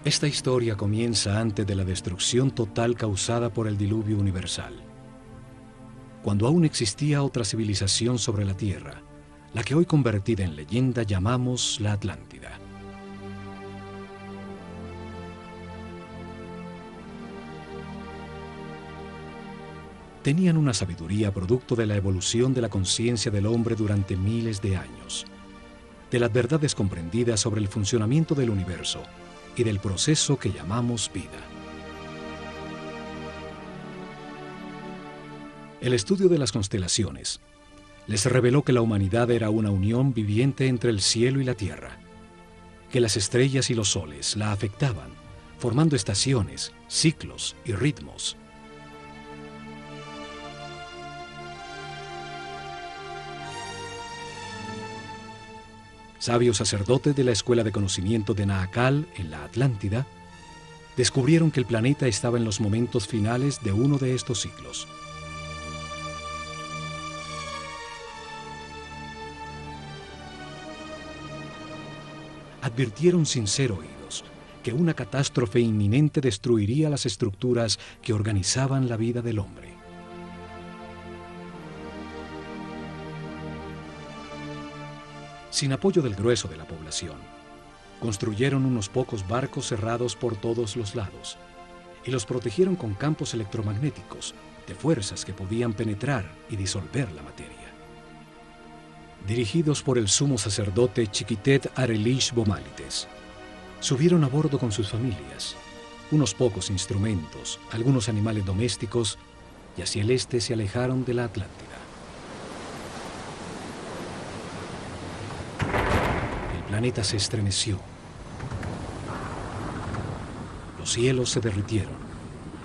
Esta historia comienza antes de la destrucción total causada por el diluvio universal, cuando aún existía otra civilización sobre la Tierra, la que hoy convertida en leyenda llamamos la Atlántida. Tenían una sabiduría producto de la evolución de la conciencia del hombre durante miles de años, de las verdades comprendidas sobre el funcionamiento del universo y del proceso que llamamos vida. El estudio de las constelaciones les reveló que la humanidad era una unión viviente entre el cielo y la tierra, que las estrellas y los soles la afectaban, formando estaciones, ciclos y ritmos. Sabios sacerdotes de la Escuela de Conocimiento de Naakal, en la Atlántida, descubrieron que el planeta estaba en los momentos finales de uno de estos ciclos. Advirtieron sin ser oídos que una catástrofe inminente destruiría las estructuras que organizaban la vida del hombre. Sin apoyo del grueso de la población, construyeron unos pocos barcos cerrados por todos los lados y los protegieron con campos electromagnéticos de fuerzas que podían penetrar y disolver la materia. Dirigidos por el sumo sacerdote Chiquitet Arelish Bomalites, subieron a bordo con sus familias, unos pocos instrumentos, algunos animales domésticos, y hacia el este se alejaron de la Atlántida. El planeta se estremeció. Los cielos se derritieron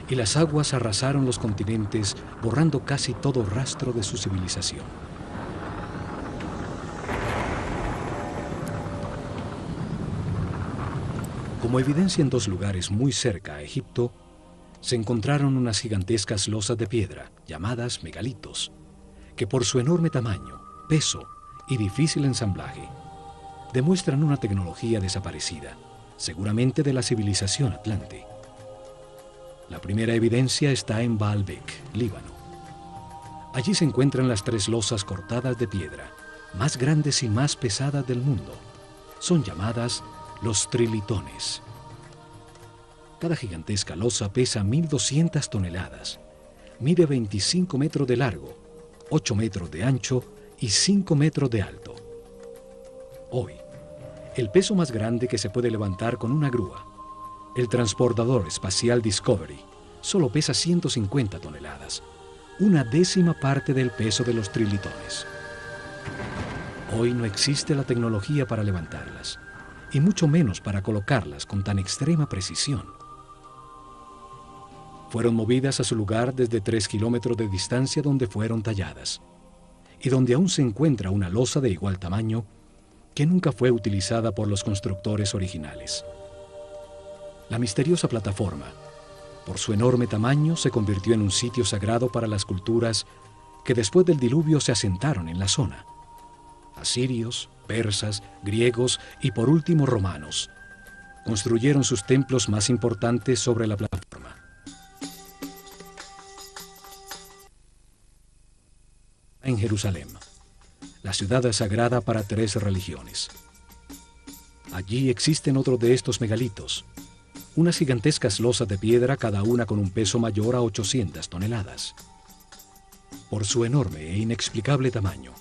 y las aguas arrasaron los continentes, borrando casi todo rastro de su civilización. Como evidencia en dos lugares muy cerca a Egipto, se encontraron unas gigantescas losas de piedra, llamadas megalitos, que por su enorme tamaño, peso y difícil ensamblaje, demuestran una tecnología desaparecida, seguramente de la civilización atlante. La primera evidencia está en Baalbek, Líbano. Allí se encuentran las tres losas cortadas de piedra, más grandes y más pesadas del mundo. Son llamadas los trilitones. Cada gigantesca losa pesa 1.200 toneladas, mide 25 metros de largo, 8 metros de ancho y 5 metros de alto. Hoy, el peso más grande que se puede levantar con una grúa, el transportador espacial Discovery, solo pesa 150 toneladas, una décima parte del peso de los trilitones. Hoy no existe la tecnología para levantarlas, y mucho menos para colocarlas con tan extrema precisión. Fueron movidas a su lugar desde 3 kilómetros de distancia donde fueron talladas, y donde aún se encuentra una losa de igual tamaño que nunca fue utilizada por los constructores originales. La misteriosa plataforma, por su enorme tamaño, se convirtió en un sitio sagrado para las culturas que después del diluvio se asentaron en la zona. Asirios, persas, griegos y por último romanos construyeron sus templos más importantes sobre la plataforma. En Jerusalén, la ciudad sagrada para 3 religiones. Allí existen otros de estos megalitos, unas gigantescas losas de piedra, cada una con un peso mayor a 800 toneladas. Por su enorme e inexplicable tamaño,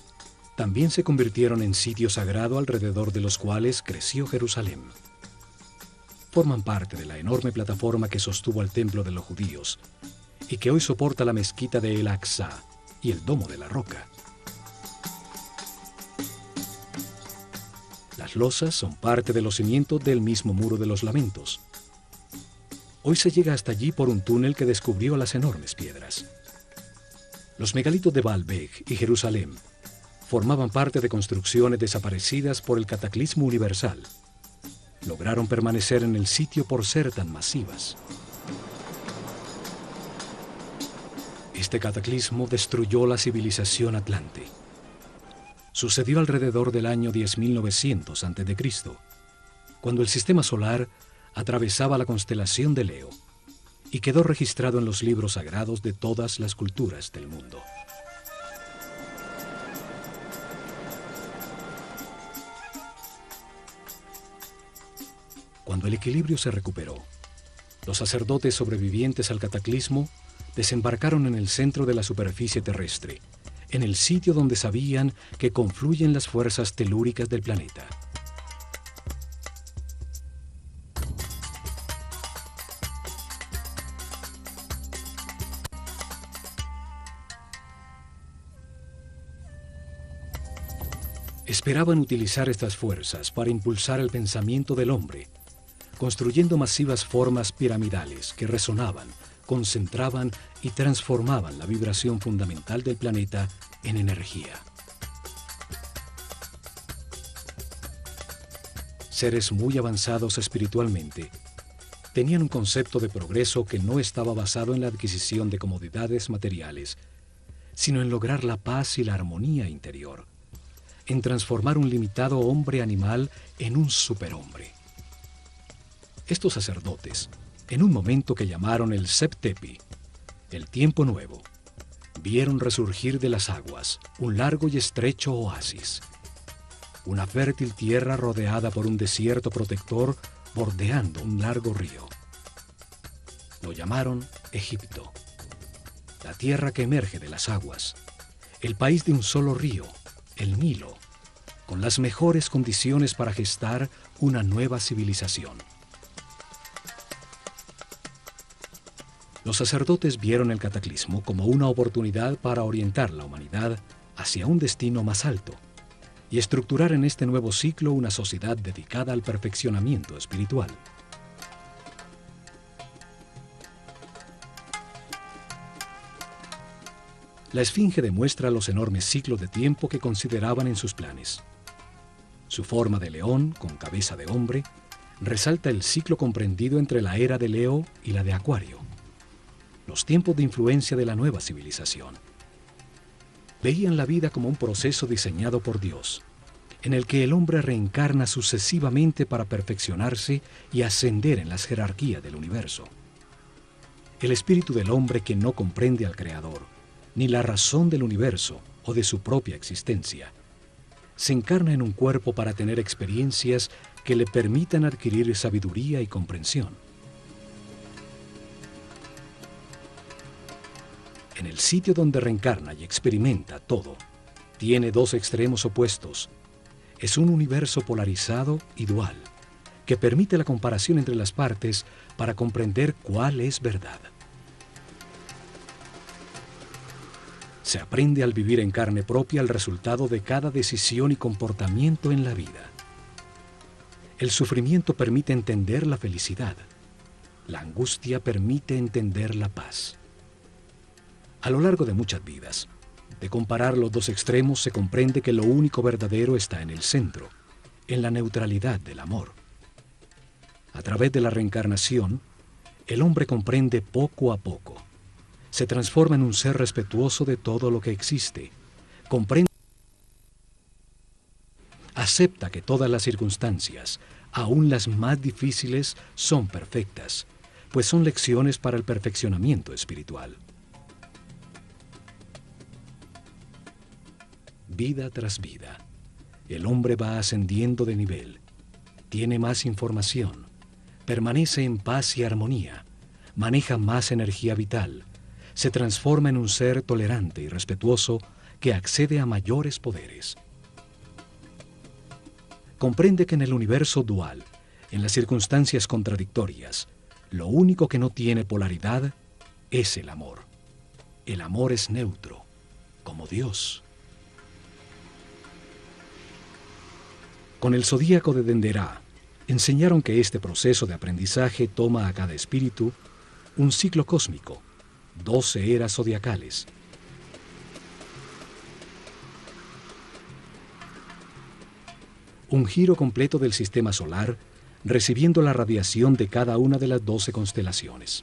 también se convirtieron en sitio sagrado alrededor de los cuales creció Jerusalén. Forman parte de la enorme plataforma que sostuvo al templo de los judíos y que hoy soporta la mezquita de El Aqsa y el Domo de la Roca. Las losas son parte de los cimientos del mismo Muro de los Lamentos. Hoy se llega hasta allí por un túnel que descubrió las enormes piedras. Los megalitos de Baalbek y Jerusalén formaban parte de construcciones desaparecidas por el cataclismo universal. Lograron permanecer en el sitio por ser tan masivas. Este cataclismo destruyó la civilización atlante. Sucedió alrededor del año 10.900 a.C., cuando el sistema solar atravesaba la constelación de Leo y quedó registrado en los libros sagrados de todas las culturas del mundo. Cuando el equilibrio se recuperó, los sacerdotes sobrevivientes al cataclismo desembarcaron en el centro de la superficie terrestre, en el sitio donde sabían que confluyen las fuerzas telúricas del planeta. Esperaban utilizar estas fuerzas para impulsar el pensamiento del hombre, construyendo masivas formas piramidales que resonaban, concentraban y transformaban la vibración fundamental del planeta en energía. Seres muy avanzados espiritualmente tenían un concepto de progreso que no estaba basado en la adquisición de comodidades materiales, sino en lograr la paz y la armonía interior, en transformar un limitado hombre animal en un superhombre. Estos sacerdotes, en un momento que llamaron el Septepi, el tiempo nuevo, vieron resurgir de las aguas un largo y estrecho oasis, una fértil tierra rodeada por un desierto protector bordeando un largo río. Lo llamaron Egipto, la tierra que emerge de las aguas, el país de un solo río, el Nilo, con las mejores condiciones para gestar una nueva civilización. Los sacerdotes vieron el cataclismo como una oportunidad para orientar la humanidad hacia un destino más alto y estructurar en este nuevo ciclo una sociedad dedicada al perfeccionamiento espiritual. La Esfinge demuestra los enormes ciclos de tiempo que consideraban en sus planes. Su forma de león, con cabeza de hombre, resalta el ciclo comprendido entre la era de Leo y la de Acuario, los tiempos de influencia de la nueva civilización. Veían la vida como un proceso diseñado por Dios, en el que el hombre reencarna sucesivamente para perfeccionarse y ascender en las jerarquías del universo. El espíritu del hombre que no comprende al Creador, ni la razón del universo o de su propia existencia, se encarna en un cuerpo para tener experiencias que le permitan adquirir sabiduría y comprensión. En el sitio donde reencarna y experimenta todo, tiene dos extremos opuestos. Es un universo polarizado y dual, que permite la comparación entre las partes para comprender cuál es verdad. Se aprende al vivir en carne propia el resultado de cada decisión y comportamiento en la vida. El sufrimiento permite entender la felicidad. La angustia permite entender la paz. A lo largo de muchas vidas, de comparar los dos extremos se comprende que lo único verdadero está en el centro, en la neutralidad del amor. A través de la reencarnación, el hombre comprende poco a poco. Se transforma en un ser respetuoso de todo lo que existe. Comprende, acepta que todas las circunstancias, aún las más difíciles, son perfectas, pues son lecciones para el perfeccionamiento espiritual. Vida tras vida, el hombre va ascendiendo de nivel, tiene más información, permanece en paz y armonía, maneja más energía vital, se transforma en un ser tolerante y respetuoso que accede a mayores poderes. Comprende que en el universo dual, en las circunstancias contradictorias, lo único que no tiene polaridad es el amor. El amor es neutro, como Dios. Con el zodíaco de Denderá, enseñaron que este proceso de aprendizaje toma a cada espíritu un ciclo cósmico, 12 eras zodiacales. Un giro completo del sistema solar, recibiendo la radiación de cada una de las 12 constelaciones.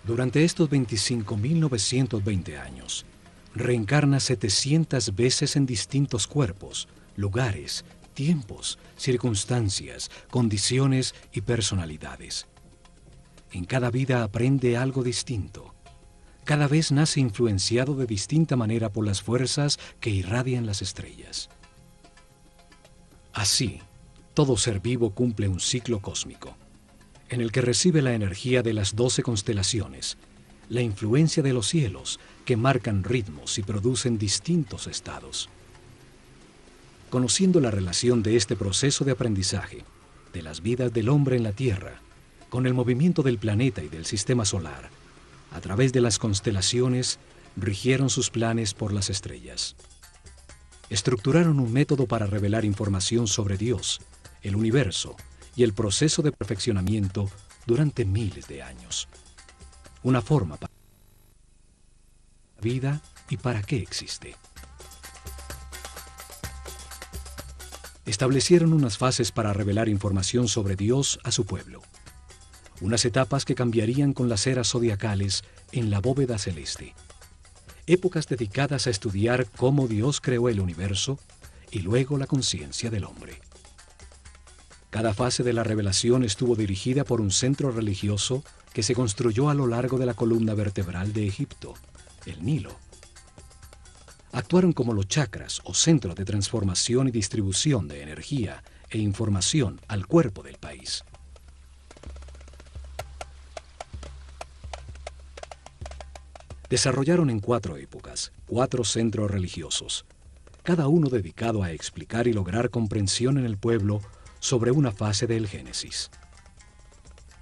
Durante estos 25.920 años, reencarna 700 veces en distintos cuerpos, lugares, tiempos, circunstancias, condiciones y personalidades. En cada vida aprende algo distinto. Cada vez nace influenciado de distinta manera por las fuerzas que irradian las estrellas. Así, todo ser vivo cumple un ciclo cósmico, en el que recibe la energía de las 12 constelaciones, la influencia de los cielos que marcan ritmos y producen distintos estados. Conociendo la relación de este proceso de aprendizaje, de las vidas del hombre en la Tierra, con el movimiento del planeta y del sistema solar, a través de las constelaciones, rigieron sus planes por las estrellas. Estructuraron un método para revelar información sobre Dios, el universo y el proceso de perfeccionamiento durante miles de años. Una forma para la vida y para qué existe. Establecieron unas fases para revelar información sobre Dios a su pueblo. Unas etapas que cambiarían con las eras zodiacales en la bóveda celeste. Épocas dedicadas a estudiar cómo Dios creó el universo y luego la conciencia del hombre. Cada fase de la revelación estuvo dirigida por un centro religioso que se construyó a lo largo de la columna vertebral de Egipto, el Nilo. Actuaron como los chakras o centros de transformación y distribución de energía e información al cuerpo del país. Desarrollaron en 4 épocas, 4 centros religiosos, cada uno dedicado a explicar y lograr comprensión en el pueblo sobre una fase del Génesis.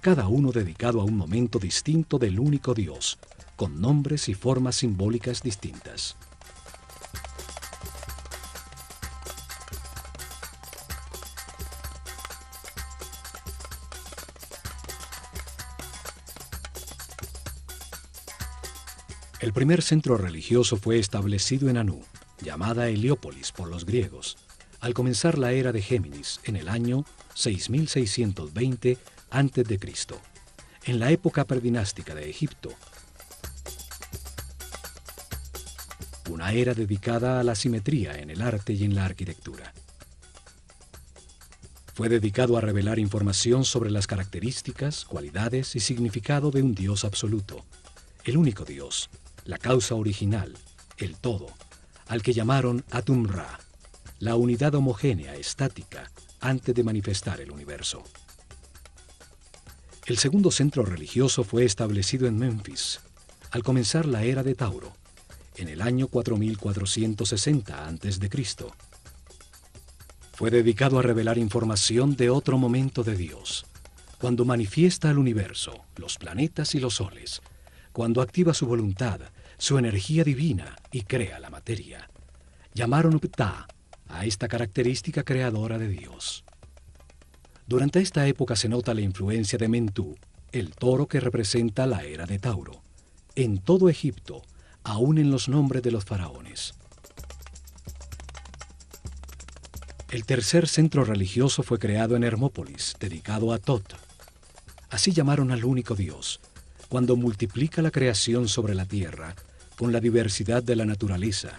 Cada uno dedicado a un momento distinto del único Dios, con nombres y formas simbólicas distintas. El primer centro religioso fue establecido en Anu, llamada Heliópolis por los griegos, al comenzar la era de Géminis en el año 6620 a.C., en la época predinástica de Egipto. Una era dedicada a la simetría en el arte y en la arquitectura. Fue dedicado a revelar información sobre las características, cualidades y significado de un Dios absoluto, el único Dios, la causa original, el todo, al que llamaron Atum-Ra, la unidad homogénea, estática, antes de manifestar el universo. El segundo centro religioso fue establecido en Memphis, al comenzar la era de Tauro, en el año 4460 a.C. Fue dedicado a revelar información de otro momento de Dios, cuando manifiesta el universo, los planetas y los soles, cuando activa su voluntad, su energía divina y crea la materia. Llamaron Ptah a esta característica creadora de Dios. Durante esta época se nota la influencia de Mentú, el toro que representa la era de Tauro, en todo Egipto, aún en los nombres de los faraones. El tercer centro religioso fue creado en Hermópolis, dedicado a Tot. Así llamaron al único Dios, cuando multiplica la creación sobre la tierra con la diversidad de la naturaleza.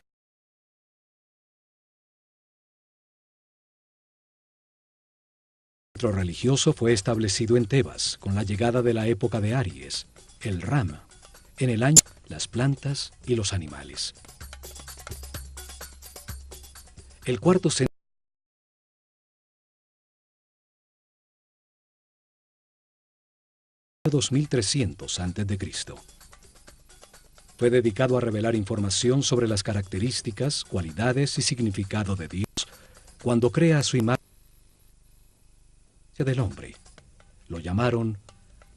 El centro religioso fue establecido en Tebas con la llegada de la época de Aries, el Ram, en el año las plantas y los animales. El cuarto centro 2300 a.C. Fue dedicado a revelar información sobre las características, cualidades y significado de Dios cuando crea a su imagen del hombre. Lo llamaron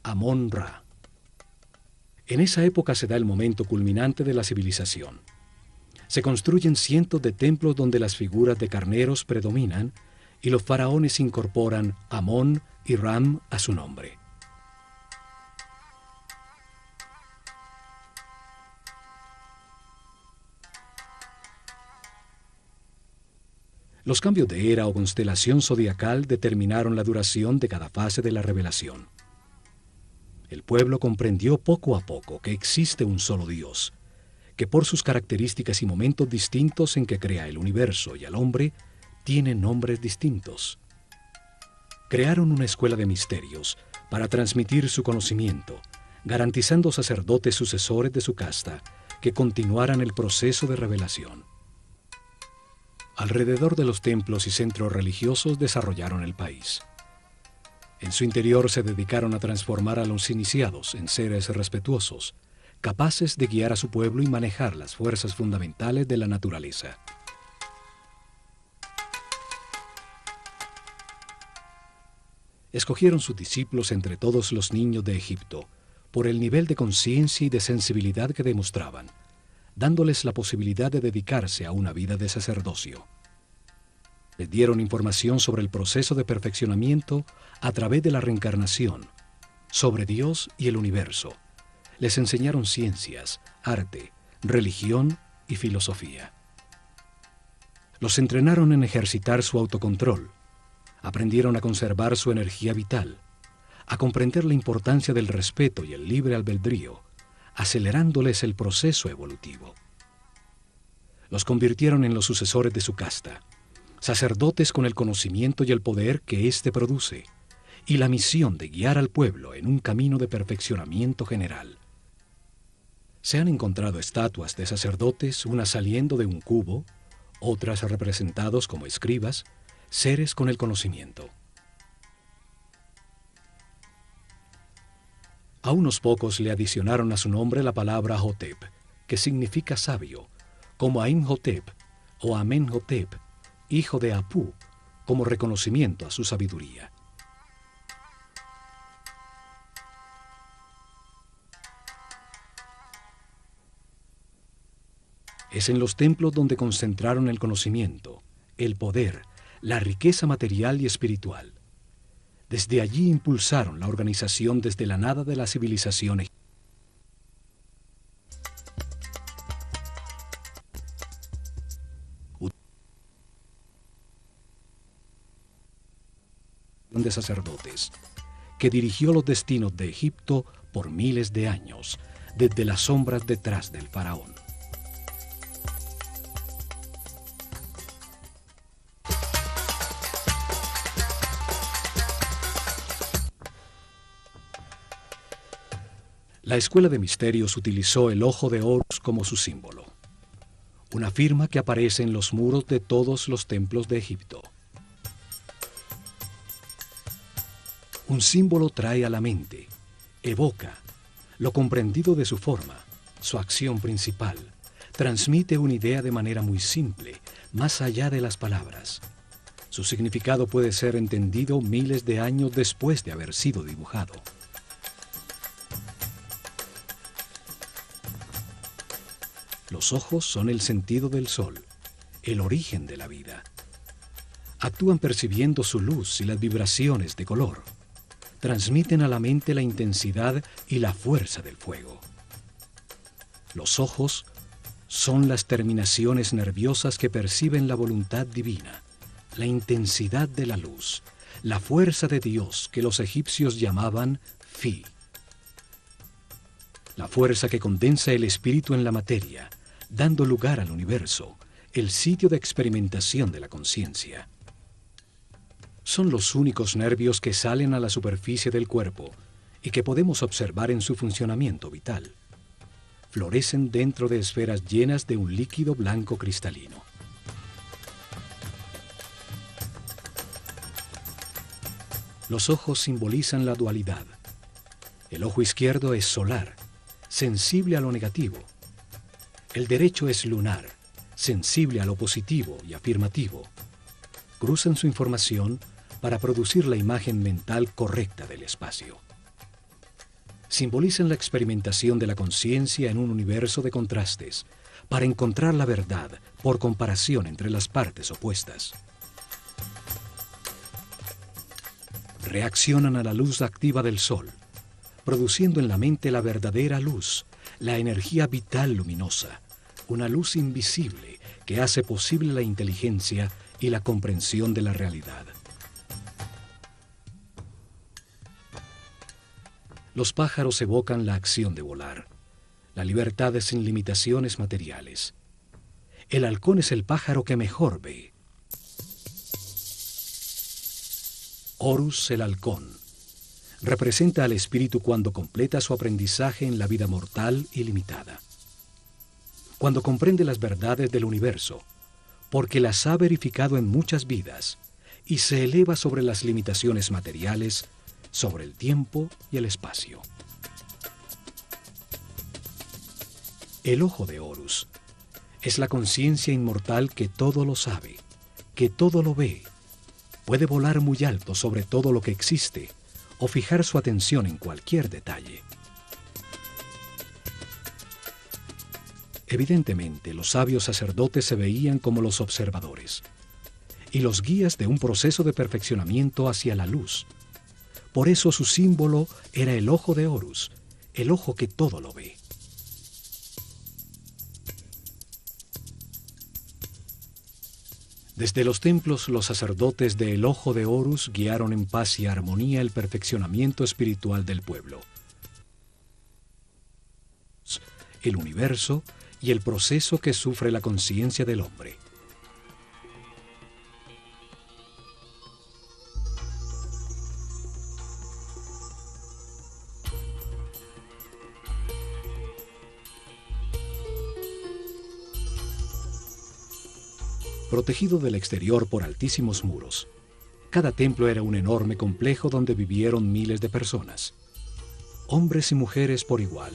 Amón-Ra. En esa época se da el momento culminante de la civilización. Se construyen cientos de templos donde las figuras de carneros predominan y los faraones incorporan Amón y Ram a su nombre. Los cambios de era o constelación zodiacal determinaron la duración de cada fase de la revelación. El pueblo comprendió poco a poco que existe un solo Dios, que por sus características y momentos distintos en que crea el universo y al hombre, tiene nombres distintos. Crearon una escuela de misterios para transmitir su conocimiento, garantizando sacerdotes sucesores de su casta que continuaran el proceso de revelación. Alrededor de los templos y centros religiosos desarrollaron el país. En su interior se dedicaron a transformar a los iniciados en seres respetuosos, capaces de guiar a su pueblo y manejar las fuerzas fundamentales de la naturaleza. Escogieron sus discípulos entre todos los niños de Egipto por el nivel de conciencia y de sensibilidad que demostraban, dándoles la posibilidad de dedicarse a una vida de sacerdocio. Les dieron información sobre el proceso de perfeccionamiento a través de la reencarnación, sobre Dios y el universo. Les enseñaron ciencias, arte, religión y filosofía. Los entrenaron en ejercitar su autocontrol. Aprendieron a conservar su energía vital, a comprender la importancia del respeto y el libre albedrío, acelerándoles el proceso evolutivo. Los convirtieron en los sucesores de su casta, sacerdotes con el conocimiento y el poder que éste produce, y la misión de guiar al pueblo en un camino de perfeccionamiento general. Se han encontrado estatuas de sacerdotes, unas saliendo de un cubo, otras representados como escribas, seres con el conocimiento. A unos pocos le adicionaron a su nombre la palabra Hotep, que significa sabio, como a Imhotep o Amenhotep, hijo de Apú, como reconocimiento a su sabiduría. Es en los templos donde concentraron el conocimiento, el poder, la riqueza material y espiritual. Desde allí impulsaron la organización desde la nada de la civilización egipcia. De sacerdotes, que dirigió los destinos de Egipto por miles de años, desde las sombras detrás del faraón. La Escuela de Misterios utilizó el ojo de Horus como su símbolo, una firma que aparece en los muros de todos los templos de Egipto. Un símbolo trae a la mente, evoca lo comprendido de su forma, su acción principal, transmite una idea de manera muy simple, más allá de las palabras. Su significado puede ser entendido miles de años después de haber sido dibujado. Los ojos son el sentido del sol, el origen de la vida. Actúan percibiendo su luz y las vibraciones de color. Transmiten a la mente la intensidad y la fuerza del fuego. Los ojos son las terminaciones nerviosas que perciben la voluntad divina, la intensidad de la luz, la fuerza de Dios que los egipcios llamaban Fi. La fuerza que condensa el espíritu en la materia, dando lugar al universo, el sitio de experimentación de la conciencia. Son los únicos nervios que salen a la superficie del cuerpo y que podemos observar en su funcionamiento vital. Florecen dentro de esferas llenas de un líquido blanco cristalino. Los ojos simbolizan la dualidad. El ojo izquierdo es solar, sensible a lo negativo. El derecho es lunar, sensible a lo positivo y afirmativo. Cruzan su información para producir la imagen mental correcta del espacio. Simbolizan la experimentación de la conciencia en un universo de contrastes, para encontrar la verdad por comparación entre las partes opuestas. Reaccionan a la luz activa del sol, produciendo en la mente la verdadera luz, la energía vital luminosa, una luz invisible que hace posible la inteligencia y la comprensión de la realidad. Los pájaros evocan la acción de volar, la libertad sin limitaciones materiales. El halcón es el pájaro que mejor ve. Horus, el halcón, representa al espíritu cuando completa su aprendizaje en la vida mortal y limitada. Cuando comprende las verdades del universo, porque las ha verificado en muchas vidas, y se eleva sobre las limitaciones materiales, sobre el tiempo y el espacio. El ojo de Horus es la conciencia inmortal que todo lo sabe, que todo lo ve. Puede volar muy alto sobre todo lo que existe o fijar su atención en cualquier detalle. Evidentemente, los sabios sacerdotes se veían como los observadores y los guías de un proceso de perfeccionamiento hacia la luz. Por eso su símbolo era el ojo de Horus, el ojo que todo lo ve. Desde los templos, los sacerdotes del ojo de Horus guiaron en paz y armonía el perfeccionamiento espiritual del pueblo, el universo y el proceso que sufre la conciencia del hombre. Protegido del exterior por altísimos muros, cada templo era un enorme complejo donde vivieron miles de personas, hombres y mujeres por igual,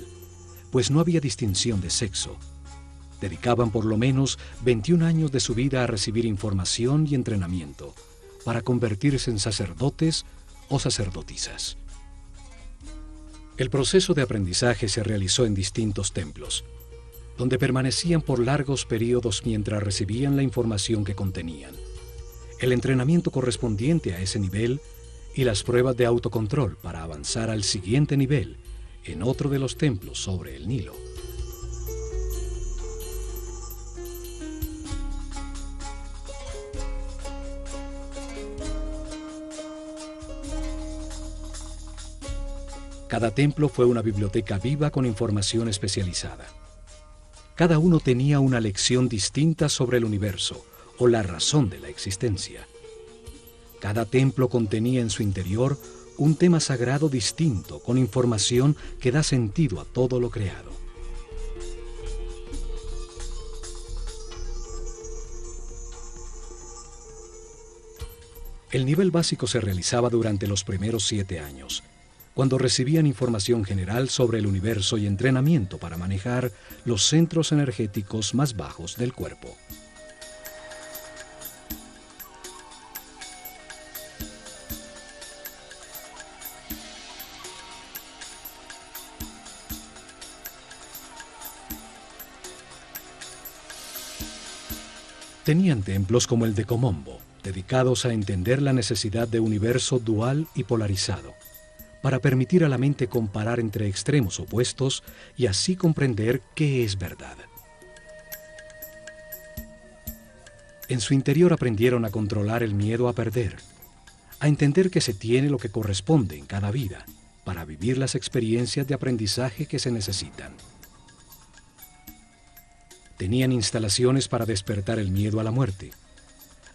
pues no había distinción de sexo. Dedicaban por lo menos 21 años de su vida a recibir información y entrenamiento para convertirse en sacerdotes o sacerdotisas. El proceso de aprendizaje se realizó en distintos templos, donde permanecían por largos periodos mientras recibían la información que contenían, el entrenamiento correspondiente a ese nivel y las pruebas de autocontrol para avanzar al siguiente nivel en otro de los templos sobre el Nilo. Cada templo fue una biblioteca viva con información especializada. Cada uno tenía una lección distinta sobre el universo o la razón de la existencia. Cada templo contenía en su interior un tema sagrado distinto con información que da sentido a todo lo creado. El nivel básico se realizaba durante los primeros 7 años, cuando recibían información general sobre el universo y entrenamiento para manejar los centros energéticos más bajos del cuerpo. Tenían templos como el de Komombo, dedicados a entender la necesidad de un universo dual y polarizado, para permitir a la mente comparar entre extremos opuestos y así comprender qué es verdad. En su interior aprendieron a controlar el miedo a perder, a entender que se tiene lo que corresponde en cada vida, para vivir las experiencias de aprendizaje que se necesitan. Tenían instalaciones para despertar el miedo a la muerte,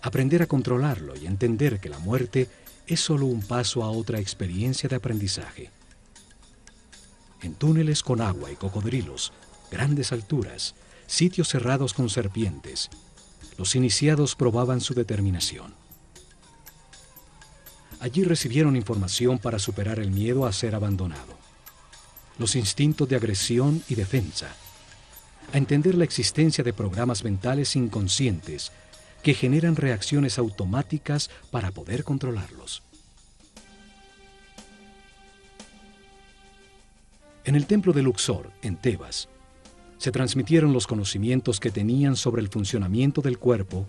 aprender a controlarlo y entender que la muerte es solo un paso a otra experiencia de aprendizaje. En túneles con agua y cocodrilos, grandes alturas, sitios cerrados con serpientes, los iniciados probaban su determinación. Allí recibieron información para superar el miedo a ser abandonado, los instintos de agresión y defensa, a entender la existencia de programas mentales inconscientes que generan reacciones automáticas para poder controlarlos. En el templo de Luxor, en Tebas, se transmitieron los conocimientos que tenían sobre el funcionamiento del cuerpo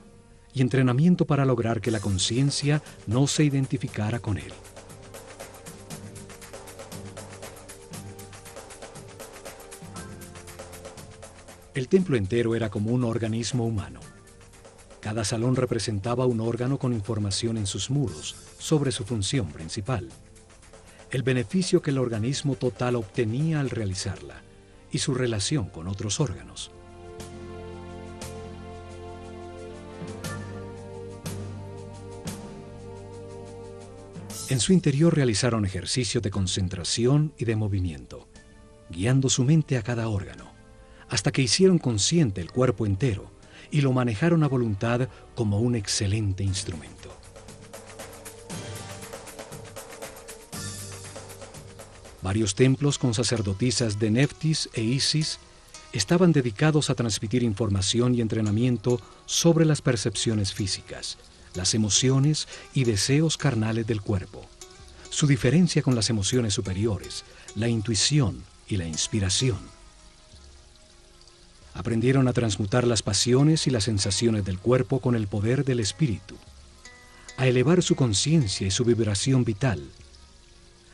y entrenamiento para lograr que la conciencia no se identificara con él. El templo entero era como un organismo humano. Cada salón representaba un órgano con información en sus muros sobre su función principal. el beneficio que el organismo total obtenía al realizarla y su relación con otros órganos. En su interior realizaron ejercicios de concentración y de movimiento, guiando su mente a cada órgano, hasta que hicieron consciente el cuerpo entero y lo manejaron a voluntad como un excelente instrumento. Varios templos con sacerdotisas de Neftis e Isis estaban dedicados a transmitir información y entrenamiento sobre las percepciones físicas, las emociones y deseos carnales del cuerpo, su diferencia con las emociones superiores, la intuición y la inspiración. Aprendieron a transmutar las pasiones y las sensaciones del cuerpo con el poder del espíritu, a elevar su conciencia y su vibración vital,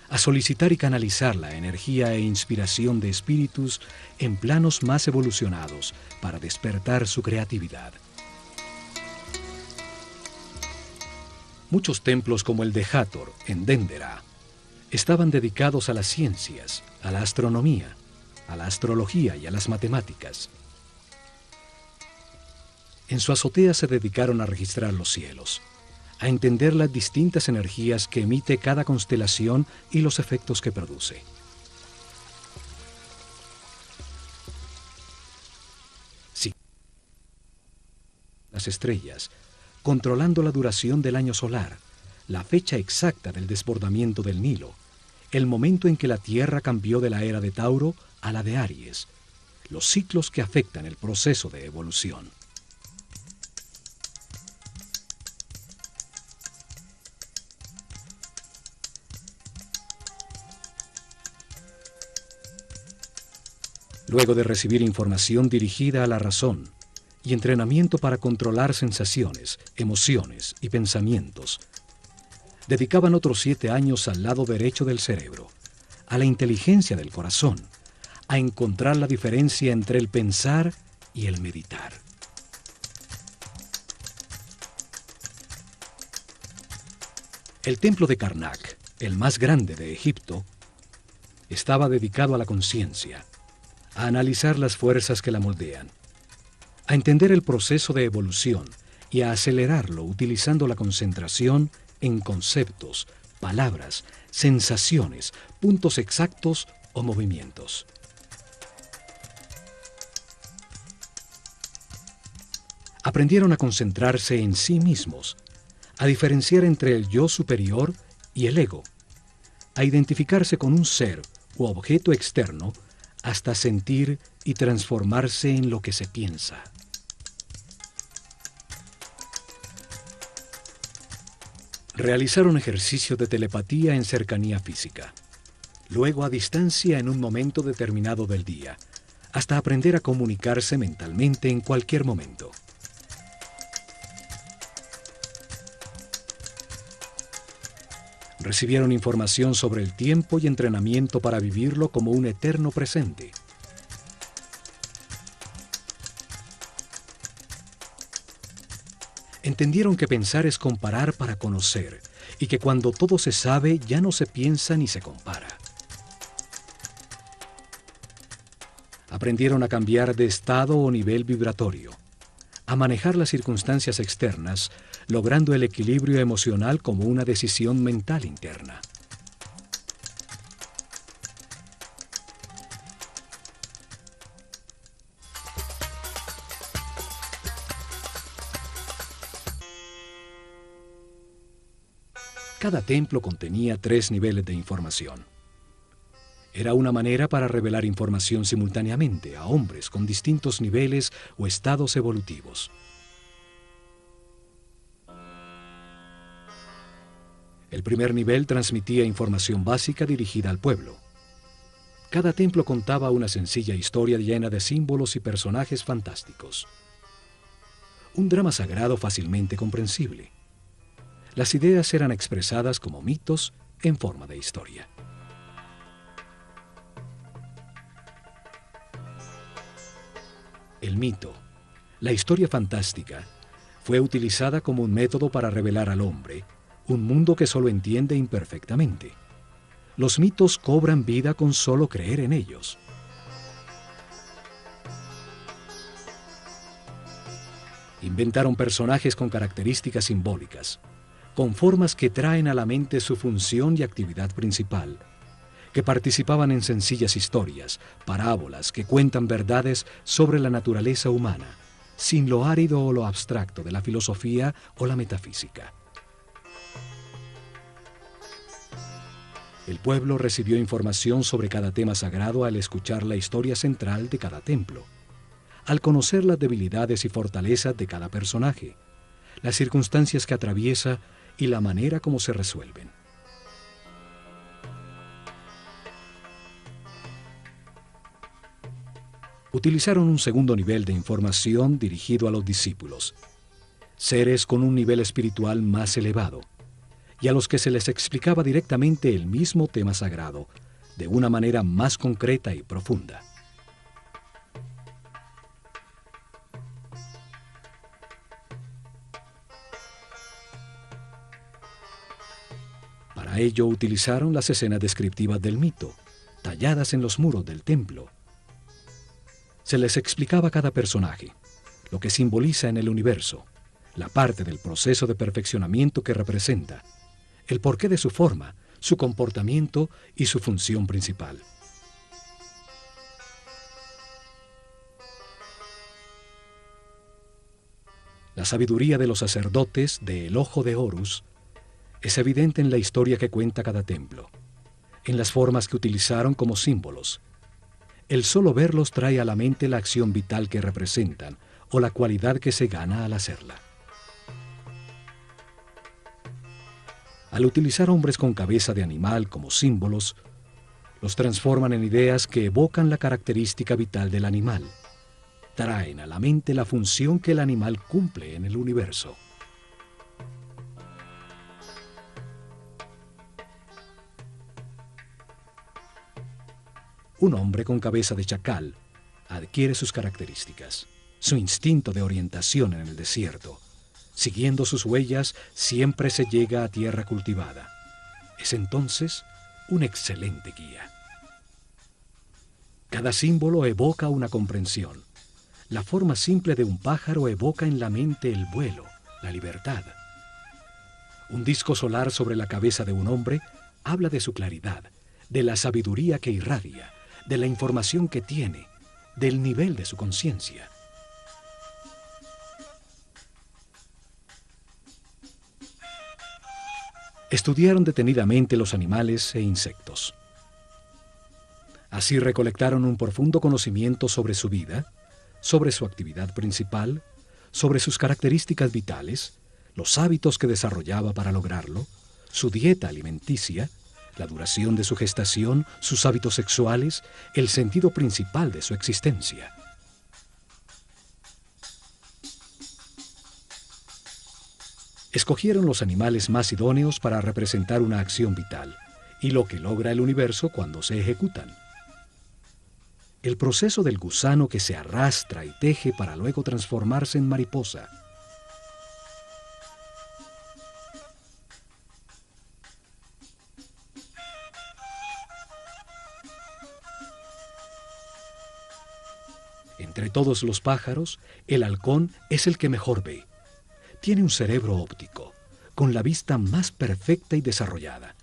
a solicitar y canalizar la energía e inspiración de espíritus en planos más evolucionados para despertar su creatividad. Muchos templos como el de Hathor, en Dendera, estaban dedicados a las ciencias, a la astronomía, a la astrología y a las matemáticas. En su azotea se dedicaron a registrar los cielos, a entender las distintas energías que emite cada constelación y los efectos que produce. Sí, las estrellas, controlando la duración del año solar, la fecha exacta del desbordamiento del Nilo, el momento en que la Tierra cambió de la era de Tauro a la de Aries, los ciclos que afectan el proceso de evolución. Luego de recibir información dirigida a la razón y entrenamiento para controlar sensaciones, emociones y pensamientos, dedicaban otros 7 años al lado derecho del cerebro, a la inteligencia del corazón, a encontrar la diferencia entre el pensar y el meditar. El templo de Karnak, el más grande de Egipto, estaba dedicado a la conciencia, a analizar las fuerzas que la moldean, a entender el proceso de evolución y a acelerarlo utilizando la concentración en conceptos, palabras, sensaciones, puntos exactos o movimientos. Aprendieron a concentrarse en sí mismos, a diferenciar entre el yo superior y el ego, a identificarse con un ser u objeto externo hasta sentir y transformarse en lo que se piensa. Realizaron ejercicios de telepatía en cercanía física, luego a distancia en un momento determinado del día, hasta aprender a comunicarse mentalmente en cualquier momento. Recibieron información sobre el tiempo y entrenamiento para vivirlo como un eterno presente. Entendieron que pensar es comparar para conocer y que cuando todo se sabe ya no se piensa ni se compara. Aprendieron a cambiar de estado o nivel vibratorio, a manejar las circunstancias externas, logrando el equilibrio emocional como una decisión mental interna. Cada templo contenía 3 niveles de información. Era una manera para revelar información simultáneamente a hombres con distintos niveles o estados evolutivos. El primer nivel transmitía información básica dirigida al pueblo. Cada templo contaba una sencilla historia llena de símbolos y personajes fantásticos. Un drama sagrado fácilmente comprensible. Las ideas eran expresadas como mitos en forma de historia. El mito, la historia fantástica, fue utilizada como un método para revelar al hombre un mundo que solo entiende imperfectamente, Los mitos cobran vida con solo creer en ellos. Inventaron personajes con características simbólicas, con formas que traen a la mente su función y actividad principal, que participaban en sencillas historias, parábolas que cuentan verdades sobre la naturaleza humana, sin lo árido o lo abstracto de la filosofía o la metafísica. El pueblo recibió información sobre cada tema sagrado al escuchar la historia central de cada templo, al conocer las debilidades y fortalezas de cada personaje, las circunstancias que atraviesa y la manera como se resuelven. Utilizaron un segundo nivel de información dirigido a los discípulos, seres con un nivel espiritual más elevado, y a los que se les explicaba directamente el mismo tema sagrado, de una manera más concreta y profunda. Para ello utilizaron las escenas descriptivas del mito, talladas en los muros del templo. Se les explicaba a cada personaje, lo que simboliza en el universo, la parte del proceso de perfeccionamiento que representa, el porqué de su forma, su comportamiento y su función principal. La sabiduría de los sacerdotes de El Ojo de Horus es evidente en la historia que cuenta cada templo, en las formas que utilizaron como símbolos. El solo verlos trae a la mente la acción vital que representan o la cualidad que se gana al hacerla. Al utilizar hombres con cabeza de animal como símbolos, los transforman en ideas que evocan la característica vital del animal. Traen a la mente la función que el animal cumple en el universo. Un hombre con cabeza de chacal adquiere sus características, su instinto de orientación en el desierto. Siguiendo sus huellas, siempre se llega a tierra cultivada. Es entonces un excelente guía. Cada símbolo evoca una comprensión. La forma simple de un pájaro evoca en la mente el vuelo, la libertad. Un disco solar sobre la cabeza de un hombre habla de su claridad, de la sabiduría que irradia, de la información que tiene, del nivel de su conciencia. Estudiaron detenidamente los animales e insectos. Así recolectaron un profundo conocimiento sobre su vida, sobre su actividad principal, sobre sus características vitales, los hábitos que desarrollaba para lograrlo, su dieta alimenticia, la duración de su gestación, sus hábitos sexuales, el sentido principal de su existencia. Escogieron los animales más idóneos para representar una acción vital y lo que logra el universo cuando se ejecutan. El proceso del gusano que se arrastra y teje para luego transformarse en mariposa. Entre todos los pájaros, el halcón es el que mejor ve. Tiene un cerebro óptico, con la vista más perfecta y desarrollada.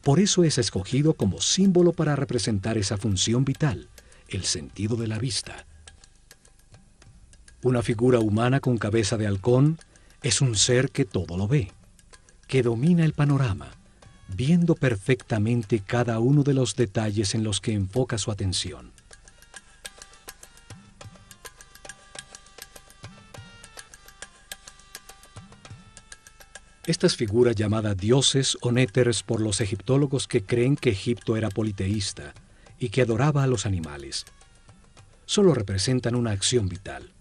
Por eso es escogido como símbolo para representar esa función vital, el sentido de la vista. Una figura humana con cabeza de halcón es un ser que todo lo ve, que domina el panorama, viendo perfectamente cada uno de los detalles en los que enfoca su atención. Estas figuras llamadas dioses o néteres por los egiptólogos que creen que Egipto era politeísta y que adoraba a los animales, solo representan una acción vital,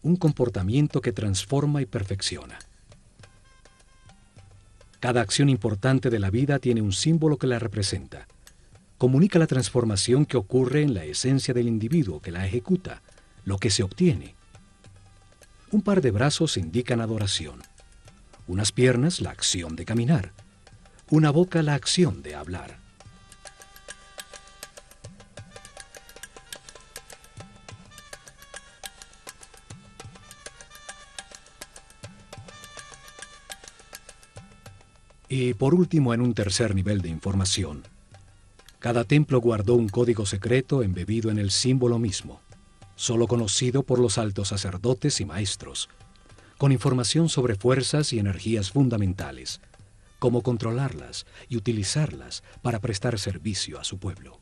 un comportamiento que transforma y perfecciona. Cada acción importante de la vida tiene un símbolo que la representa. Comunica la transformación que ocurre en la esencia del individuo que la ejecuta, lo que se obtiene. Un par de brazos indican adoración. Unas piernas, la acción de caminar. Una boca, la acción de hablar. Y por último, en un tercer nivel de información, cada templo guardó un código secreto embebido en el símbolo mismo, solo conocido por los altos sacerdotes y maestros, con información sobre fuerzas y energías fundamentales, cómo controlarlas y utilizarlas para prestar servicio a su pueblo.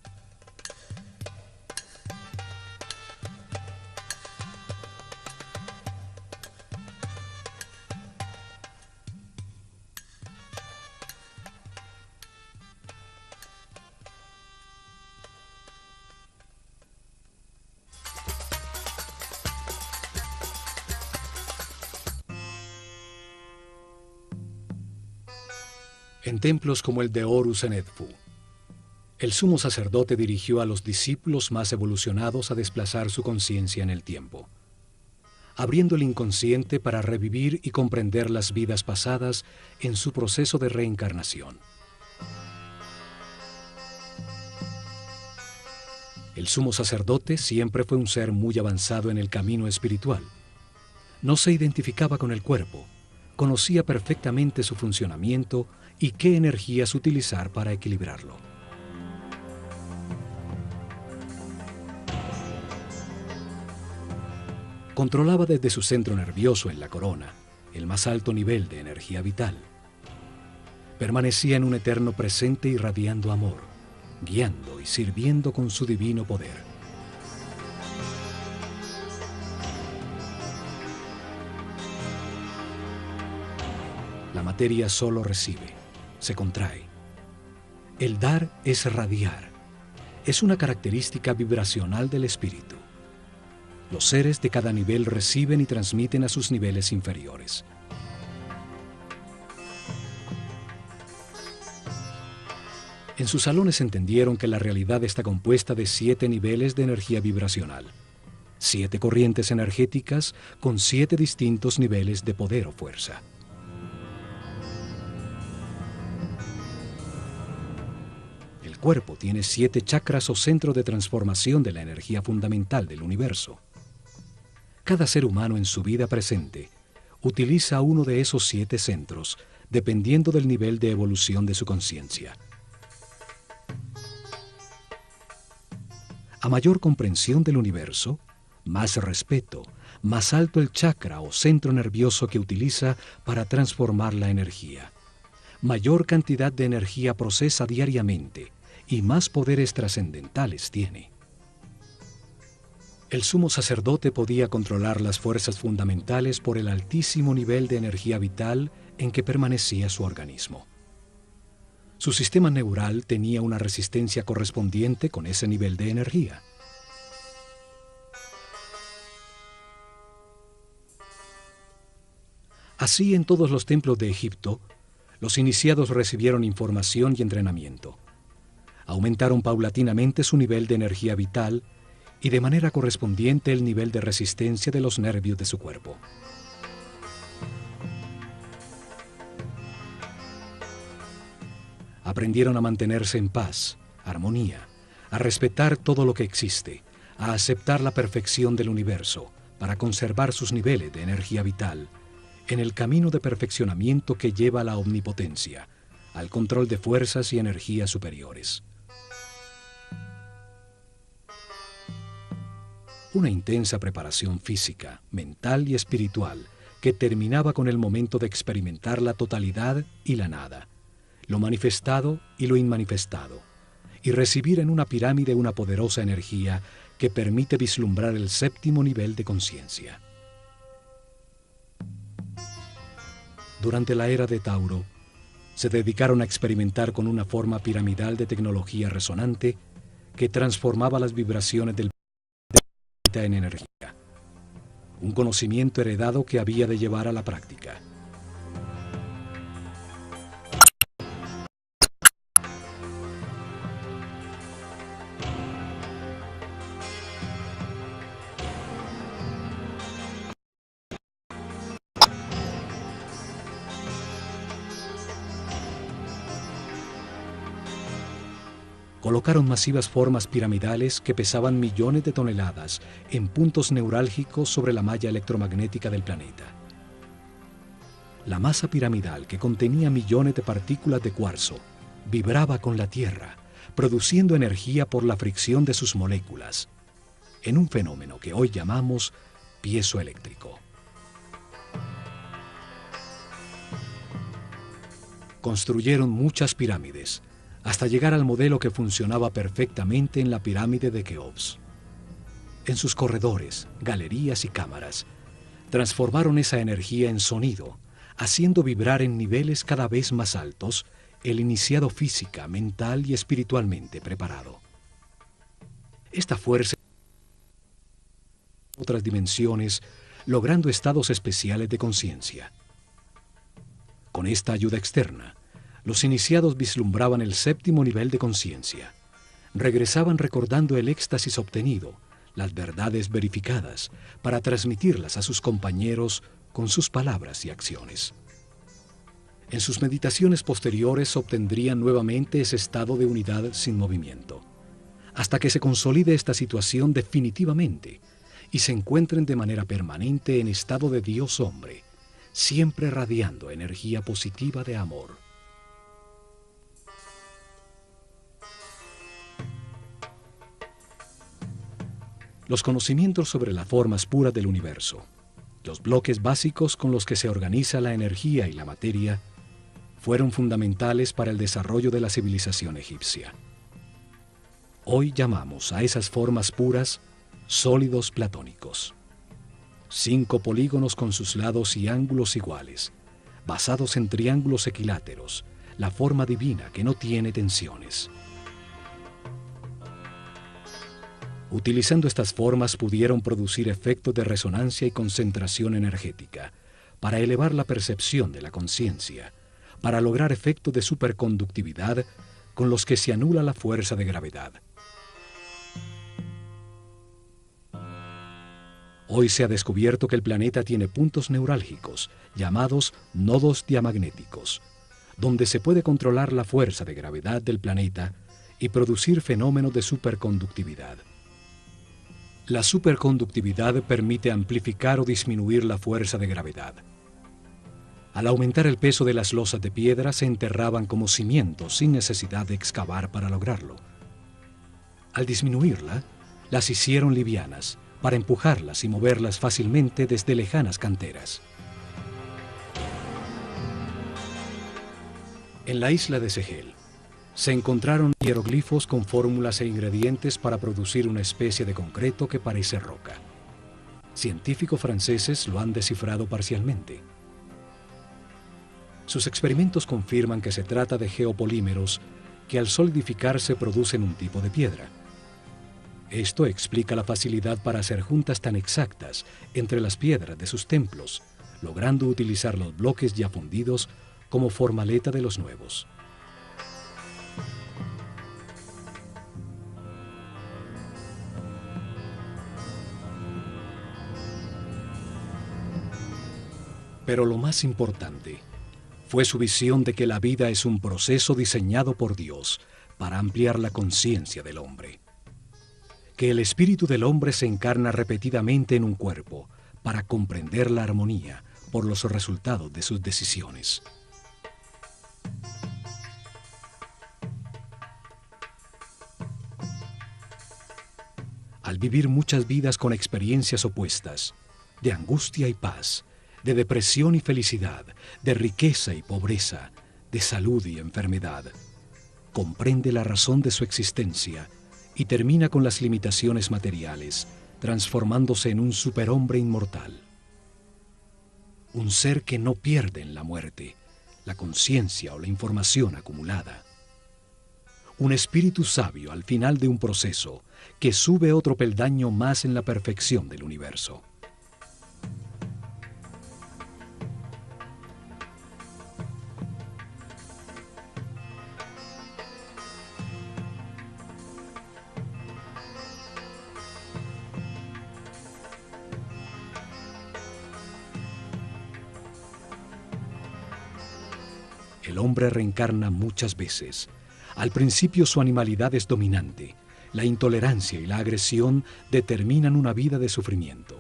En templos como el de Horus en Edfu, el sumo sacerdote dirigió a los discípulos más evolucionados a desplazar su conciencia en el tiempo, abriendo el inconsciente para revivir y comprender las vidas pasadas en su proceso de reencarnación. El sumo sacerdote siempre fue un ser muy avanzado en el camino espiritual. No se identificaba con el cuerpo, conocía perfectamente su funcionamiento y qué energías utilizar para equilibrarlo. Controlaba desde su centro nervioso en la corona el más alto nivel de energía vital. Permanecía en un eterno presente irradiando amor, guiando y sirviendo con su divino poder. La materia solo recibe, se contrae. El dar es radiar. Es una característica vibracional del espíritu. Los seres de cada nivel reciben y transmiten a sus niveles inferiores. En sus salones entendieron que la realidad está compuesta de 7 niveles de energía vibracional, 7 corrientes energéticas con 7 distintos niveles de poder o fuerza. El cuerpo tiene 7 chakras o centro de transformación de la energía fundamental del universo. Cada ser humano en su vida presente utiliza uno de esos 7 centros, dependiendo del nivel de evolución de su conciencia. A mayor comprensión del universo, más respeto, más alto el chakra o centro nervioso que utiliza para transformar la energía. Mayor cantidad de energía procesa diariamente y más poderes trascendentales tiene. El sumo sacerdote podía controlar las fuerzas fundamentales por el altísimo nivel de energía vital en que permanecía su organismo. Su sistema neural tenía una resistencia correspondiente con ese nivel de energía. Así, en todos los templos de Egipto, los iniciados recibieron información y entrenamiento. Aumentaron paulatinamente su nivel de energía vital y de manera correspondiente el nivel de resistencia de los nervios de su cuerpo. Aprendieron a mantenerse en paz, armonía, a respetar todo lo que existe, a aceptar la perfección del universo para conservar sus niveles de energía vital en el camino de perfeccionamiento que lleva a la omnipotencia, al control de fuerzas y energías superiores. Una intensa preparación física, mental y espiritual que terminaba con el momento de experimentar la totalidad y la nada, lo manifestado y lo inmanifestado, y recibir en una pirámide una poderosa energía que permite vislumbrar el 7º nivel de conciencia. Durante la era de Tauro, se dedicaron a experimentar con una forma piramidal de tecnología resonante que transformaba las vibraciones del planeta en energía, un conocimiento heredado que había de llevar a la práctica. Colocaron masivas formas piramidales que pesaban millones de toneladas en puntos neurálgicos sobre la malla electromagnética del planeta. La masa piramidal, que contenía millones de partículas de cuarzo, vibraba con la Tierra, produciendo energía por la fricción de sus moléculas, en un fenómeno que hoy llamamos piezoeléctrico. Construyeron muchas pirámides, hasta llegar al modelo que funcionaba perfectamente en la pirámide de Keops. En sus corredores, galerías y cámaras, transformaron esa energía en sonido, haciendo vibrar en niveles cada vez más altos el iniciado física, mental y espiritualmente preparado. Esta fuerza en otras dimensiones, logrando estados especiales de conciencia. Con esta ayuda externa, los iniciados vislumbraban el séptimo nivel de conciencia. Regresaban recordando el éxtasis obtenido, las verdades verificadas, para transmitirlas a sus compañeros con sus palabras y acciones. En sus meditaciones posteriores obtendrían nuevamente ese estado de unidad sin movimiento, hasta que se consolide esta situación definitivamente y se encuentren de manera permanente en estado de Dios-hombre, siempre radiando energía positiva de amor. Los conocimientos sobre las formas puras del universo, los bloques básicos con los que se organiza la energía y la materia, fueron fundamentales para el desarrollo de la civilización egipcia. Hoy llamamos a esas formas puras sólidos platónicos. 5 polígonos con sus lados y ángulos iguales, basados en triángulos equiláteros, la forma divina que no tiene tensiones. Utilizando estas formas pudieron producir efectos de resonancia y concentración energética para elevar la percepción de la conciencia, para lograr efectos de superconductividad con los que se anula la fuerza de gravedad. Hoy se ha descubierto que el planeta tiene puntos neurálgicos, llamados nodos diamagnéticos, donde se puede controlar la fuerza de gravedad del planeta y producir fenómenos de superconductividad. La superconductividad permite amplificar o disminuir la fuerza de gravedad. Al aumentar el peso de las losas de piedra, se enterraban como cimientos sin necesidad de excavar para lograrlo. Al disminuirla, las hicieron livianas, para empujarlas y moverlas fácilmente desde lejanas canteras. En la isla de Segel, se encontraron hieroglifos con fórmulas e ingredientes para producir una especie de concreto que parece roca. Científicos franceses lo han descifrado parcialmente. Sus experimentos confirman que se trata de geopolímeros que al solidificarse producen un tipo de piedra. Esto explica la facilidad para hacer juntas tan exactas entre las piedras de sus templos, logrando utilizar los bloques ya fundidos como formaleta de los nuevos. Pero lo más importante fue su visión de que la vida es un proceso diseñado por Dios para ampliar la conciencia del hombre. Que el espíritu del hombre se encarna repetidamente en un cuerpo para comprender la armonía por los resultados de sus decisiones. Al vivir muchas vidas con experiencias opuestas, de angustia y paz, de depresión y felicidad, de riqueza y pobreza, de salud y enfermedad, comprende la razón de su existencia y termina con las limitaciones materiales, transformándose en un superhombre inmortal. Un ser que no pierde en la muerte la conciencia o la información acumulada. Un espíritu sabio al final de un proceso que sube otro peldaño más en la perfección del universo. El hombre reencarna muchas veces. Al principio su animalidad es dominante. La intolerancia y la agresión determinan una vida de sufrimiento.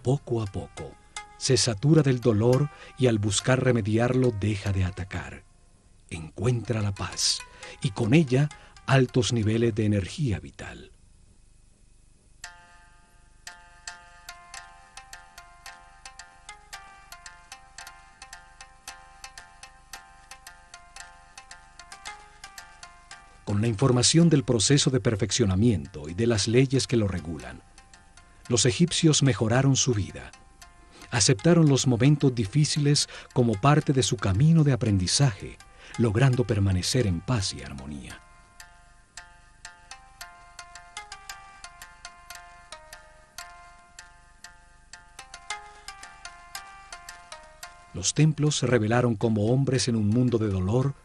Poco a poco, se satura del dolor y al buscar remediarlo deja de atacar. Encuentra la paz y con ella altos niveles de energía vital. Con la información del proceso de perfeccionamiento y de las leyes que lo regulan, los egipcios mejoraron su vida. Aceptaron los momentos difíciles como parte de su camino de aprendizaje, logrando permanecer en paz y armonía. Los templos se revelaron como hombres en un mundo de dolor,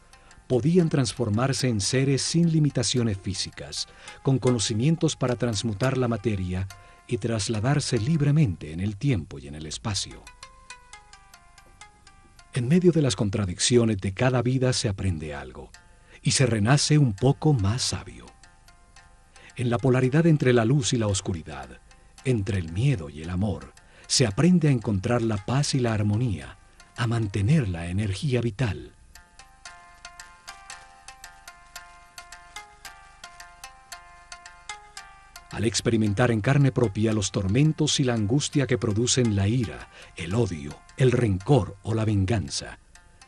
podían transformarse en seres sin limitaciones físicas, con conocimientos para transmutar la materia y trasladarse libremente en el tiempo y en el espacio. En medio de las contradicciones de cada vida se aprende algo y se renace un poco más sabio. En la polaridad entre la luz y la oscuridad, entre el miedo y el amor, se aprende a encontrar la paz y la armonía, a mantener la energía vital. Al experimentar en carne propia los tormentos y la angustia que producen la ira, el odio, el rencor o la venganza,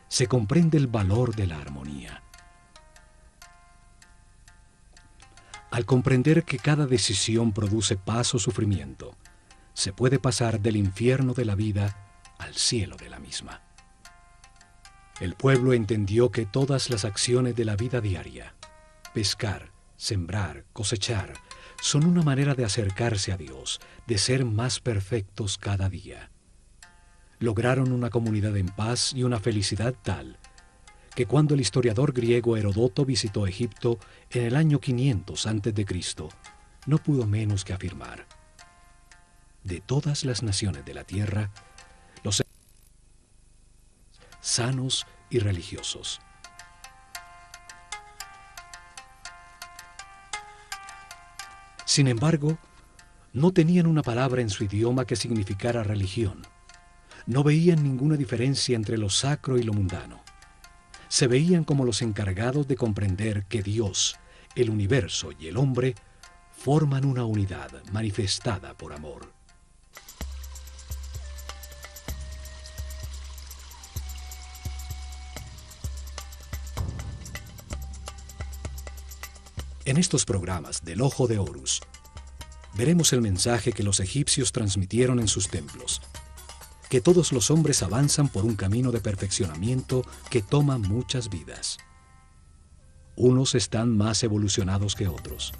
se comprende el valor de la armonía. Al comprender que cada decisión produce paz o sufrimiento, se puede pasar del infierno de la vida al cielo de la misma. El pueblo entendió que todas las acciones de la vida diaria, pescar, sembrar, cosechar, son una manera de acercarse a Dios, de ser más perfectos cada día. Lograron una comunidad en paz y una felicidad tal, que cuando el historiador griego Heródoto visitó Egipto en el año 500 a.C., no pudo menos que afirmar: de todas las naciones de la tierra, los sanos y religiosos. Sin embargo, no tenían una palabra en su idioma que significara religión. No veían ninguna diferencia entre lo sacro y lo mundano. Se veían como los encargados de comprender que Dios, el universo y el hombre forman una unidad manifestada por amor. En estos programas del Ojo de Horus, veremos el mensaje que los egipcios transmitieron en sus templos, que todos los hombres avanzan por un camino de perfeccionamiento que toma muchas vidas. Unos están más evolucionados que otros,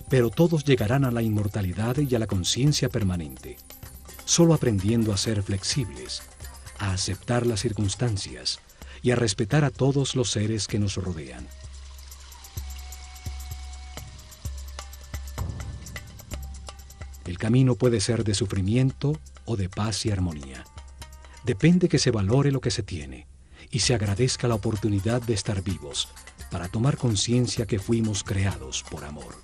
pero todos llegarán a la inmortalidad y a la conciencia permanente, solo aprendiendo a ser flexibles, a aceptar las circunstancias y a respetar a todos los seres que nos rodean. El camino puede ser de sufrimiento o de paz y armonía. Depende que se valore lo que se tiene y se agradezca la oportunidad de estar vivos para tomar conciencia que fuimos creados por amor.